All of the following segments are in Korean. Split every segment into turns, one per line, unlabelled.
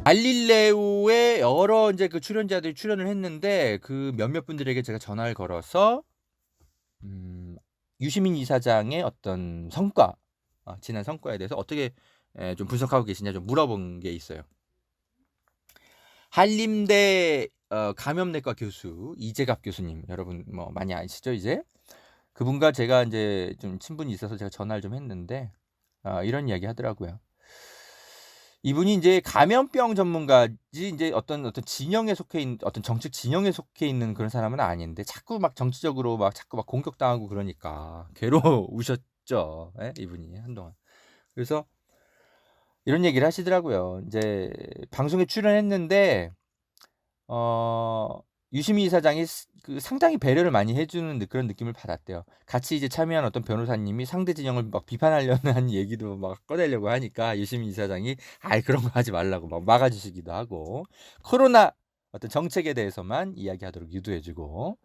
갈릴레오의 여러 이제 그 출연자들이 출연을 했는데 그 몇몇 분들에게 제가 전화를 걸어서 유시민 이사장의 어떤 성과, 지난 성과에 대해서 어떻게 좀 분석하고 계시냐 좀 물어본 게 있어요. 한림대 감염내과 교수 이재갑 교수님, 여러분 뭐 많이 아시죠 이제? 그분과 제가 이제 좀 친분이 있어서 제가 전화를 좀 했는데 이런 이야기 하더라고요. 이분이 이제 감염병 전문가지 이제 어떤 진영에 속해 있는 어떤 정책 진영에 속해 있는 그런 사람은 아닌데 자꾸 막 정치적으로 막 자꾸 막 공격당하고 그러니까 괴로우셨죠. 예? 이분이 한동안. 그래서 이런 얘기를 하시더라고요. 이제 방송에 출연했는데 유시민 이사장이 그 상당히 배려를 많이 해주는 그런 느낌을 받았대요. 같이 이제 참여한 어떤 변호사님이 상대 진영을 막 비판하려는 한 얘기도 막 꺼내려고 하니까 유시민 이사장이 아이 그런 거 하지 말라고 막 막아주시기도 하고 코로나 어떤 정책에 대해서만 이야기하도록 유도해주고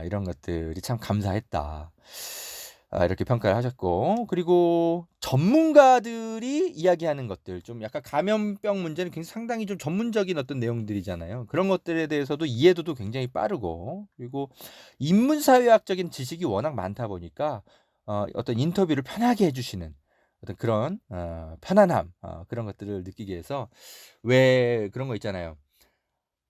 이런 것들이 참 감사했다. 이렇게 평가를 하셨고, 그리고 전문가들이 이야기하는 것들, 좀 약간 감염병 문제는 굉장히 상당히 좀 전문적인 어떤 내용들이잖아요. 그런 것들에 대해서도 이해도도 굉장히 빠르고, 그리고 인문사회학적인 지식이 워낙 많다 보니까 어떤 인터뷰를 편하게 해주시는 어떤 그런 편안함, 그런 것들을 느끼게 해서, 왜 그런 거 있잖아요.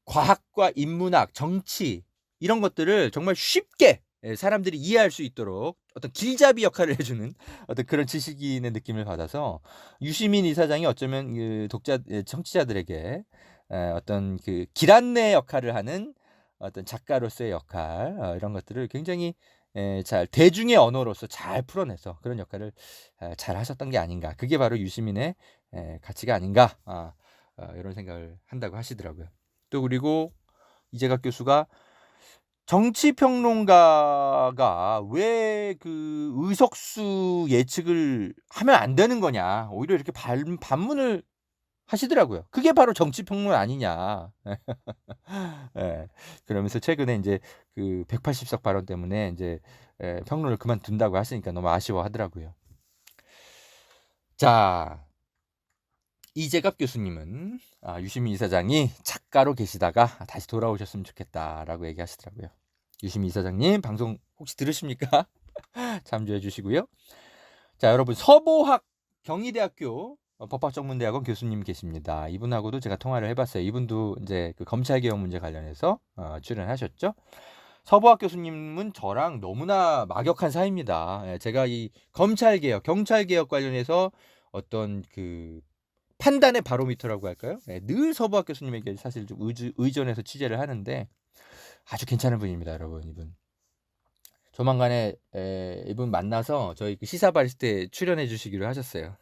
과학과 인문학, 정치 이런 것들을 정말 쉽게 사람들이 이해할 수 있도록 어떤 길잡이 역할을 해주는 어떤 그런 지식인의 느낌을 받아서 유시민 이사장이 어쩌면 그 청취자들에게 어떤 그 길 안내 역할을 하는 어떤 작가로서의 역할, 이런 것들을 굉장히 잘 대중의 언어로서 잘 풀어내서 그런 역할을 잘 하셨던 게 아닌가. 그게 바로 유시민의 가치가 아닌가. 이런 생각을 한다고 하시더라고요. 또 그리고 이재갑 교수가 정치평론가가 왜 그 의석수 예측을 하면 안 되는 거냐, 오히려 이렇게 반문을 하시더라고요. 그게 바로 정치평론 아니냐. 예. 그러면서 최근에 이제 그 180석 발언 때문에 이제 평론을 그만둔다고 하시니까 너무 아쉬워하더라고요. 자, 이재갑 교수님은 유시민 이사장이 작가로 계시다가 다시 돌아오셨으면 좋겠다라고 얘기하시더라고요. 유시민 이사장님 방송 혹시 들으십니까? 참조해 주시고요. 자, 여러분 서보학 경희대학교 법학전문대학원 교수님 계십니다. 이분하고도 제가 통화를 해봤어요. 이분도 이제 그 검찰개혁 문제 관련해서 출연하셨죠. 서보학 교수님은 저랑 너무나 막역한 사이입니다. 제가 이 검찰개혁, 경찰개혁 관련해서 어떤 그 판단의 바로미터라고 할까요? 늘 서보학 교수님에게 사실 좀 의존해서 취재를 하는데 아주 괜찮은 분입니다, 여러분. 이분 조만간에 이분 만나서 저희 그 시사 바리스타에 출연해 주시기로 하셨어요.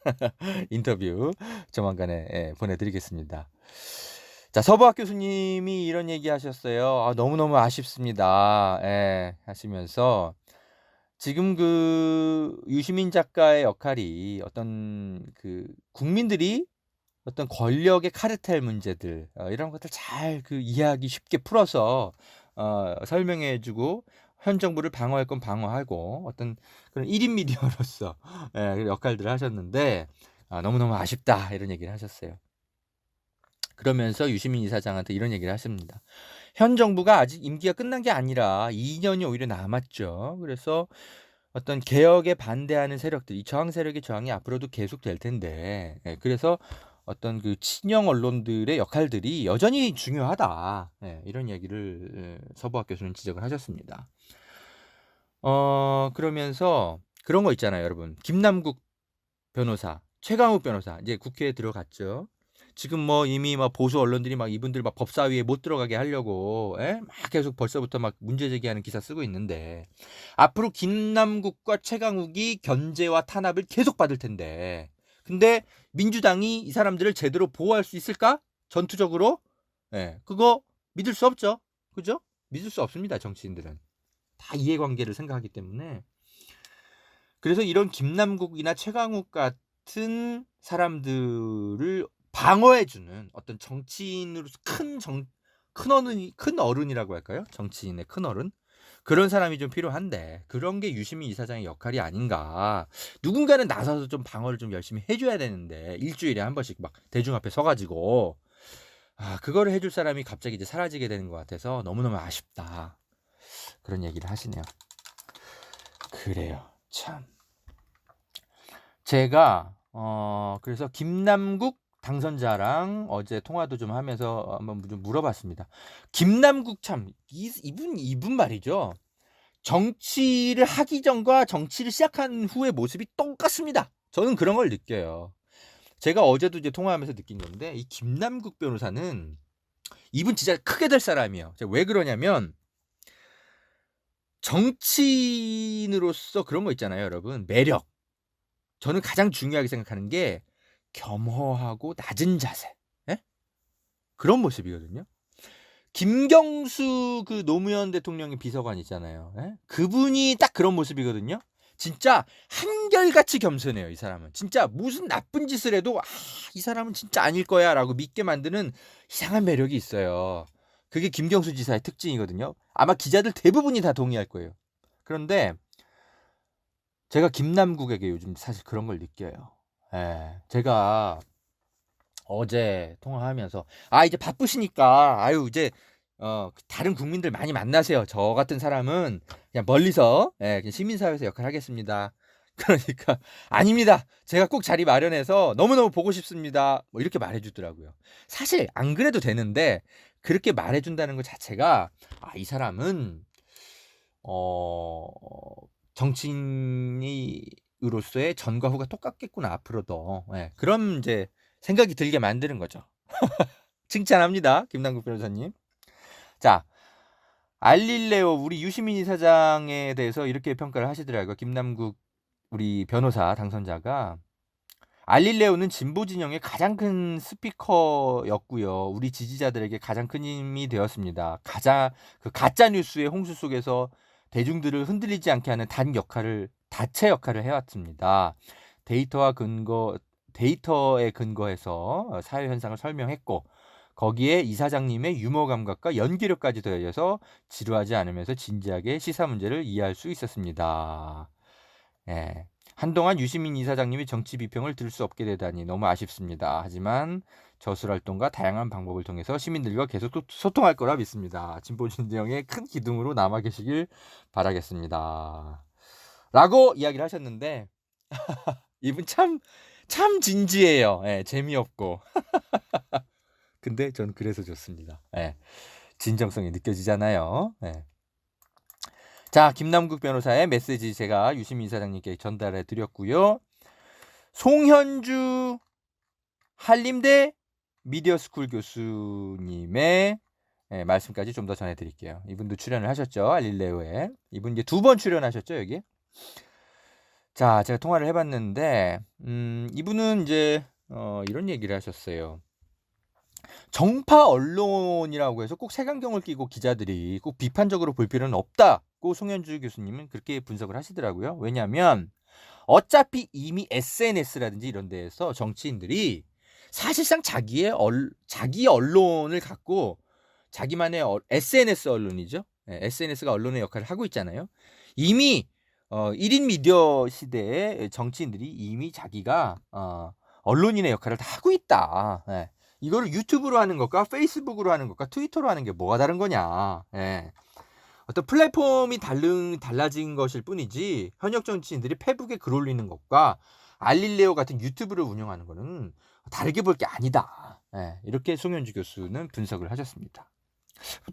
인터뷰 조만간에 보내드리겠습니다. 자, 서보학 교수님이 이런 얘기 하셨어요. 너무너무 아쉽습니다. 하시면서 지금 그 유시민 작가의 역할이 어떤 그 국민들이 어떤 권력의 카르텔 문제들 이런 것들 잘 그 이해하기 쉽게 풀어서 설명해 주고 현 정부를 방어할 건 방어하고 어떤 그런 1인 미디어로서 그 역할들을 하셨는데 너무너무 아쉽다 이런 얘기를 하셨어요. 그러면서 유시민 이사장한테 이런 얘기를 하십니다. 현 정부가 아직 임기가 끝난 게 아니라 2년이 오히려 남았죠. 그래서 어떤 개혁에 반대하는 세력들, 이 저항 세력의 저항이 앞으로도 계속될 텐데, 그래서 어떤 그 친영 언론들의 역할들이 여전히 중요하다. 이런 얘기를 서보학 교수는 지적을 하셨습니다. 그러면서 그런 거 있잖아요, 여러분. 김남국 변호사, 최강욱 변호사 이제 국회에 들어갔죠. 지금 뭐 이미 막 보수 언론들이 막 이분들 막 법사위에 못 들어가게 하려고 막 계속 벌써부터 막 문제 제기하는 기사 쓰고 있는데 앞으로 김남국과 최강욱이 견제와 탄압을 계속 받을 텐데 근데 민주당이 이 사람들을 제대로 보호할 수 있을까? 전투적으로? 그거 믿을 수 없죠. 그죠? 믿을 수 없습니다. 정치인들은 다 이해관계를 생각하기 때문에. 그래서 이런 김남국이나 최강욱 같은 사람들을 방어해주는 어떤 정치인으로서 큰 어른이라고 할까요? 정치인의 큰 어른? 그런 사람이 좀 필요한데 그런 게 유시민 이사장의 역할이 아닌가. 누군가는 나서서 좀 방어를 좀 열심히 해줘야 되는데 일주일에 한 번씩 막 대중 앞에 서가지고 그거를 해줄 사람이 갑자기 이제 사라지게 되는 것 같아서 너무너무 아쉽다. 그런 얘기를 하시네요. 그래요. 참. 제가 그래서 김남국 당선자랑 어제 통화도 좀 하면서 한번 좀 물어봤습니다. 김남국 참 이분 말이죠. 정치를 하기 전과 정치를 시작한 후의 모습이 똑같습니다. 저는 그런 걸 느껴요. 제가 어제도 이제 통화하면서 느낀 건데 이 김남국 변호사는 이분 진짜 크게 될 사람이에요. 제가 왜 그러냐면 정치인으로서 그런 거 있잖아요, 여러분. 매력. 저는 가장 중요하게 생각하는 게 겸허하고 낮은 자세. 예? 그런 모습이거든요. 김경수 그 노무현 대통령의 비서관 있잖아요. 예? 그분이 딱 그런 모습이거든요. 진짜 한결같이 겸손해요, 이 사람은. 진짜 무슨 나쁜 짓을 해도 이 사람은 진짜 아닐 거야 라고 믿게 만드는 이상한 매력이 있어요. 그게 김경수 지사의 특징이거든요. 아마 기자들 대부분이 다 동의할 거예요. 그런데 제가 김남국에게 요즘 사실 그런 걸 느껴요. 예, 제가 어제 통화하면서 이제 바쁘시니까 이제 다른 국민들 많이 만나세요. 저 같은 사람은 그냥 멀리서 그냥 시민사회에서 역할을 하겠습니다. 그러니까 아닙니다. 제가 꼭 자리 마련해서 너무너무 보고 싶습니다. 뭐 이렇게 말해주더라고요. 사실 안 그래도 되는데 그렇게 말해준다는 것 자체가 이 사람은 정치인으로서의 전과 후가 똑같겠구나 앞으로도. 그런 이제 생각이 들게 만드는 거죠. 칭찬합니다, 김남국 변호사님. 자, 알릴레오 우리 유시민 이사장에 대해서 이렇게 평가를 하시더라고요. 김남국 우리 변호사 당선자가 알릴레오는 진보 진영의 가장 큰 스피커였고요. 우리 지지자들에게 가장 큰 힘이 되었습니다. 가짜 뉴스의 홍수 속에서 대중들을 흔들리지 않게 하는 다체 역할을 해왔습니다. 데이터에 근거해서 사회 현상을 설명했고 거기에 이사장님의 유머 감각과 연기력까지 더해져서 지루하지 않으면서 진지하게 시사 문제를 이해할 수 있었습니다. 예. 한동안 유시민 이사장님이 정치 비평을 들을 수 없게 되다니 너무 아쉽습니다. 하지만 저술활동과 다양한 방법을 통해서 시민들과 계속 소통할 거라 믿습니다. 진보 진영의 큰 기둥으로 남아 계시길 바라겠습니다. 라고 이야기를 하셨는데 이분 참 진지해요. 재미없고. 근데 전 그래서 좋습니다. 진정성이 느껴지잖아요. 자, 김남국 변호사의 메시지 제가 유시민 이사장님께 전달해 드렸고요. 송현주 한림대 미디어스쿨 교수님의 말씀까지 좀 더 전해드릴게요. 이분도 출연을 하셨죠, 알릴레오에. 이분 이제 2번 출연하셨죠, 여기. 자, 제가 통화를 해봤는데 이분은 이제 이런 얘기를 하셨어요. 정파 언론이라고 해서 꼭 색안경을 끼고 기자들이 꼭 비판적으로 볼 필요는 없다고 송현주 교수님은 그렇게 분석을 하시더라고요. 왜냐하면 어차피 이미 SNS라든지 이런 데에서 정치인들이 사실상 자기 언론을 갖고 자기만의 SNS 언론이죠. SNS가 언론의 역할을 하고 있잖아요. 이미 1인 미디어 시대에 정치인들이 이미 자기가 언론인의 역할을 다 하고 있다. 이거를 유튜브로 하는 것과 페이스북으로 하는 것과 트위터로 하는 게 뭐가 다른 거냐. 어떤 플랫폼이 달라진 것일 뿐이지 현역 정치인들이 페북에 글 올리는 것과 알릴레오 같은 유튜브를 운영하는 거는 다르게 볼 게 아니다. 이렇게 송현주 교수는 분석을 하셨습니다.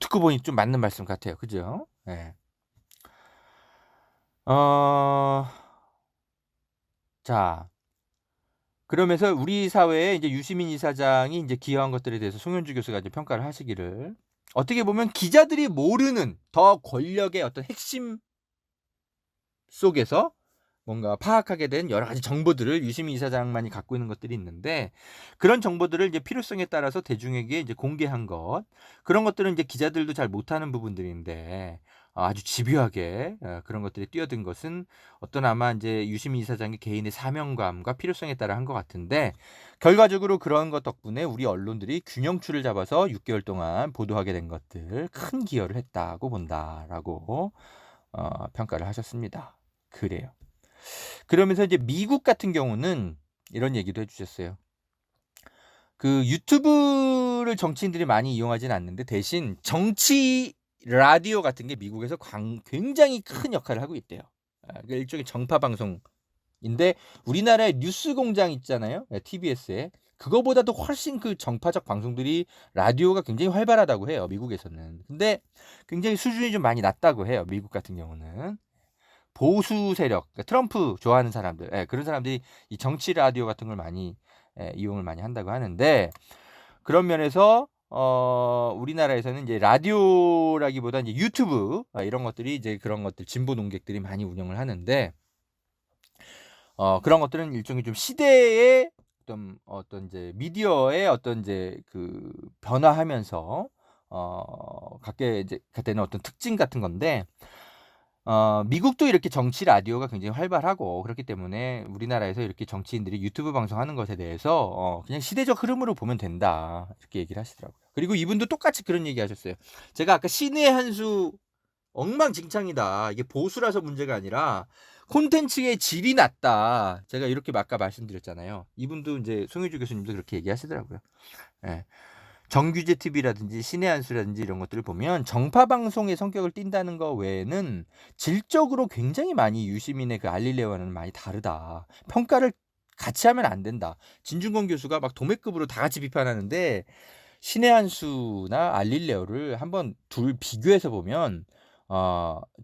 듣고 보니 좀 맞는 말씀 같아요. 그죠? 자, 그러면서 우리 사회에 이제 유시민 이사장이 이제 기여한 것들에 대해서 송현주 교수가 이제 평가를 하시기를 어떻게 보면 기자들이 모르는 더 권력의 어떤 핵심 속에서 뭔가 파악하게 된 여러 가지 정보들을 유시민 이사장만이 갖고 있는 것들이 있는데 그런 정보들을 이제 필요성에 따라서 대중에게 이제 공개한 것 그런 것들은 이제 기자들도 잘 못하는 부분들인데 아주 집요하게 그런 것들이 뛰어든 것은 어떤 아마 이제 유시민 이사장의 개인의 사명감과 필요성에 따라 한 것 같은데 결과적으로 그런 것 덕분에 우리 언론들이 균형추를 잡아서 6개월 동안 보도하게 된 것들 큰 기여를 했다고 본다라고 평가를 하셨습니다. 그래요. 그러면서 이제 미국 같은 경우는 이런 얘기도 해주셨어요. 그 유튜브를 정치인들이 많이 이용하진 않는데 대신 정치 라디오 같은 게 미국에서 굉장히 큰 역할을 하고 있대요. 그 일종의 정파 방송인데 우리나라의 뉴스 공장 있잖아요. TBS에 그거보다도 훨씬 그 정파적 방송들이 라디오가 굉장히 활발하다고 해요. 미국에서는. 근데 굉장히 수준이 좀 많이 낮다고 해요. 미국 같은 경우는. 보수 세력, 그러니까 트럼프 좋아하는 사람들, 그런 사람들이 이 정치 라디오 같은 걸 많이 이용을 많이 한다고 하는데 그런 면에서 우리나라에서는 이제 라디오라기보다 이제 유튜브 이런 것들이 이제 그런 것들 진보 농객들이 많이 운영을 하는데 그런 것들은 일종의 좀 시대의 어떤 이제 미디어의 어떤 이제 그 변화하면서 갖게 되는 어떤 특징 같은 건데 미국도 이렇게 정치 라디오가 굉장히 활발하고 그렇기 때문에 우리나라에서 이렇게 정치인들이 유튜브 방송하는 것에 대해서 그냥 시대적 흐름으로 보면 된다 이렇게 얘기를 하시더라고요. 그리고 이분도 똑같이 그런 얘기 하셨어요. 제가 아까 신의 한 수 엉망진창이다. 이게 보수라서 문제가 아니라 콘텐츠의 질이 낮다. 제가 이렇게 아까 말씀드렸잖아요. 이분도 이제 송혜주 교수님도 그렇게 얘기하시더라고요. 예. 정규제 TV라든지 신의 한 수라든지 이런 것들을 보면 정파 방송의 성격을 띈다는 거 외에는 질적으로 굉장히 많이 유시민의 그 알릴레오와는 많이 다르다. 평가를 같이 하면 안 된다. 진중권 교수가 막 도매급으로 다 같이 비판하는데 신의 한 수나 알릴레오를 한번 둘 비교해서 보면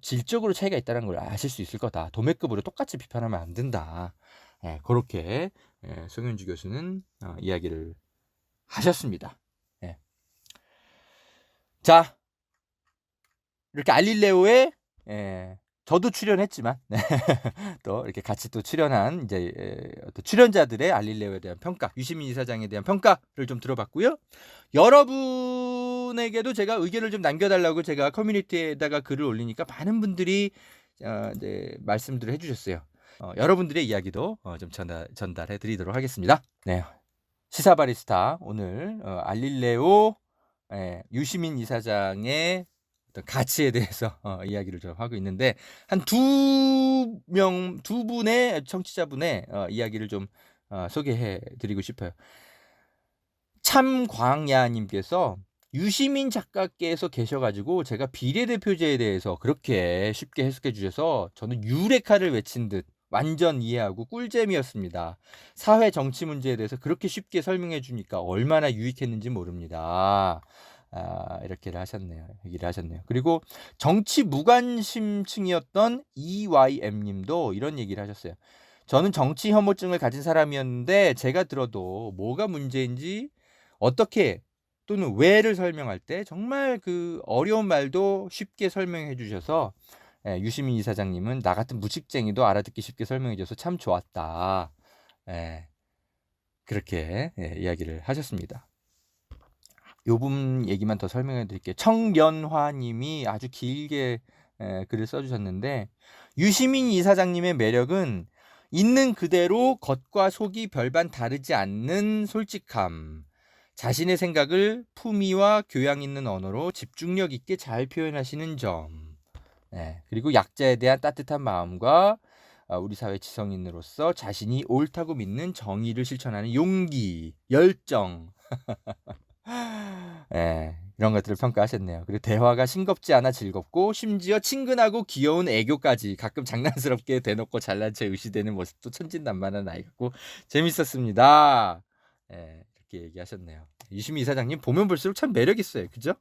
질적으로 차이가 있다는 걸 아실 수 있을 거다. 도매급으로 똑같이 비판하면 안 된다. 그렇게 송현주 교수는 이야기를 하셨습니다. 자, 이렇게 알릴레오에 저도 출연했지만 또 이렇게 같이 또 출연한 이제 어떤 출연자들의 알릴레오에 대한 평가, 유시민 이사장에 대한 평가를 좀 들어봤고요. 여러분에게도 제가 의견을 좀 남겨달라고 제가 커뮤니티에다가 글을 올리니까 많은 분들이 이제 말씀들을 해주셨어요. 여러분들의 이야기도 좀 전달해 드리도록 하겠습니다. 네, 시사바리스타 오늘 알릴레오 유시민 이사장의 어떤 가치에 대해서 이야기를 좀 하고 있는데 한 두 분의 청취자분의 이야기를 좀 소개해 드리고 싶어요. 참광야님께서 유시민 작가께서 계셔가지고 제가 비례대표제에 대해서 그렇게 쉽게 해석해 주셔서 저는 유레카를 외친 듯 완전 이해하고 꿀잼이었습니다. 사회 정치 문제에 대해서 그렇게 쉽게 설명해 주니까 얼마나 유익했는지 모릅니다. 이렇게 얘기를 하셨네요. 그리고 정치 무관심층이었던 EYM님도 이런 얘기를 하셨어요. 저는 정치 혐오증을 가진 사람이었는데 제가 들어도 뭐가 문제인지 어떻게 또는 왜를 설명할 때 정말 그 어려운 말도 쉽게 설명해 주셔서 유시민 이사장님은 나 같은 무식쟁이도 알아듣기 쉽게 설명해 줘서 참 좋았다. 그렇게 이야기를 하셨습니다. 요 부분 얘기만 더 설명해 드릴게요. 청연화님이 아주 길게 글을 써주셨는데 유시민 이사장님의 매력은 있는 그대로 겉과 속이 별반 다르지 않는 솔직함, 자신의 생각을 품위와 교양 있는 언어로 집중력 있게 잘 표현하시는 점, 그리고 약자에 대한 따뜻한 마음과 우리 사회 지성인으로서 자신이 옳다고 믿는 정의를 실천하는 용기, 열정 이런 것들을 평가하셨네요. 그리고 대화가 싱겁지 않아 즐겁고 심지어 친근하고 귀여운 애교까지 가끔 장난스럽게 대놓고 잘난 체 의시되는 모습도 천진난만한 아이 같고 재밌었습니다. 이렇게 얘기하셨네요. 유시민 이사장님 보면 볼수록 참 매력 있어요. 그죠?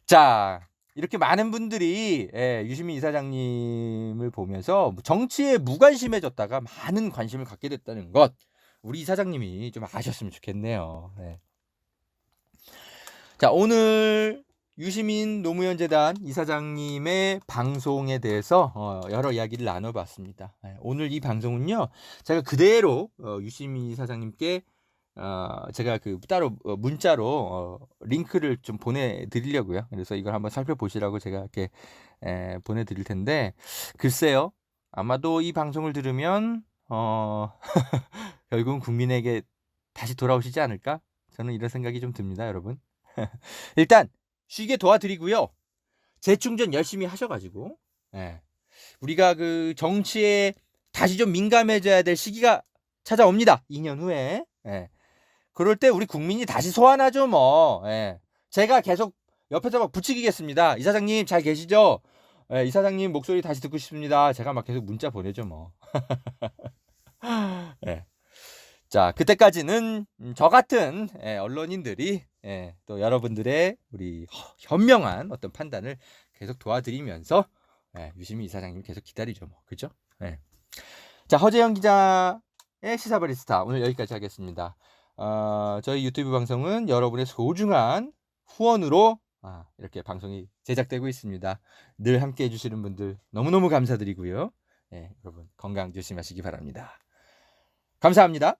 자, 이렇게 많은 분들이 유시민 이사장님을 보면서 정치에 무관심해졌다가 많은 관심을 갖게 됐다는 것, 우리 이사장님이 좀 아셨으면 좋겠네요. 자, 오늘 유시민 노무현 재단 이사장님의 방송에 대해서 여러 이야기를 나눠봤습니다. 오늘 이 방송은요, 제가 그대로 유시민 이사장님께 제가 그 따로 문자로 링크를 좀 보내드리려고요. 그래서 이걸 한번 살펴보시라고 제가 이렇게 보내드릴 텐데, 글쎄요, 아마도 이 방송을 들으면 결국은 국민에게 다시 돌아오시지 않을까? 저는 이런 생각이 좀 듭니다, 여러분. 일단 쉬게 도와드리고요. 재충전 열심히 하셔가지고 우리가 그 정치에 다시 좀 민감해져야 될 시기가 찾아옵니다. 2년 후에 예. 그럴 때 우리 국민이 다시 소환하죠, 뭐. 예. 제가 계속 옆에서 막 부추기겠습니다. 이사장님 잘 계시죠? 예, 이사장님 목소리 다시 듣고 싶습니다. 제가 막 계속 문자 보내죠, 뭐. 예. 자, 그때까지는 저 같은 언론인들이 또 여러분들의 우리 현명한 어떤 판단을 계속 도와드리면서 유시민 이사장님 계속 기다리죠, 뭐. 그죠? 예. 자, 허재영 기자의 시사바리스타 오늘 여기까지 하겠습니다. 저희 유튜브 방송은 여러분의 소중한 후원으로 이렇게 방송이 제작되고 있습니다. 늘 함께 해주시는 분들 너무너무 감사드리고요. 여러분 건강 조심하시기 바랍니다. 감사합니다.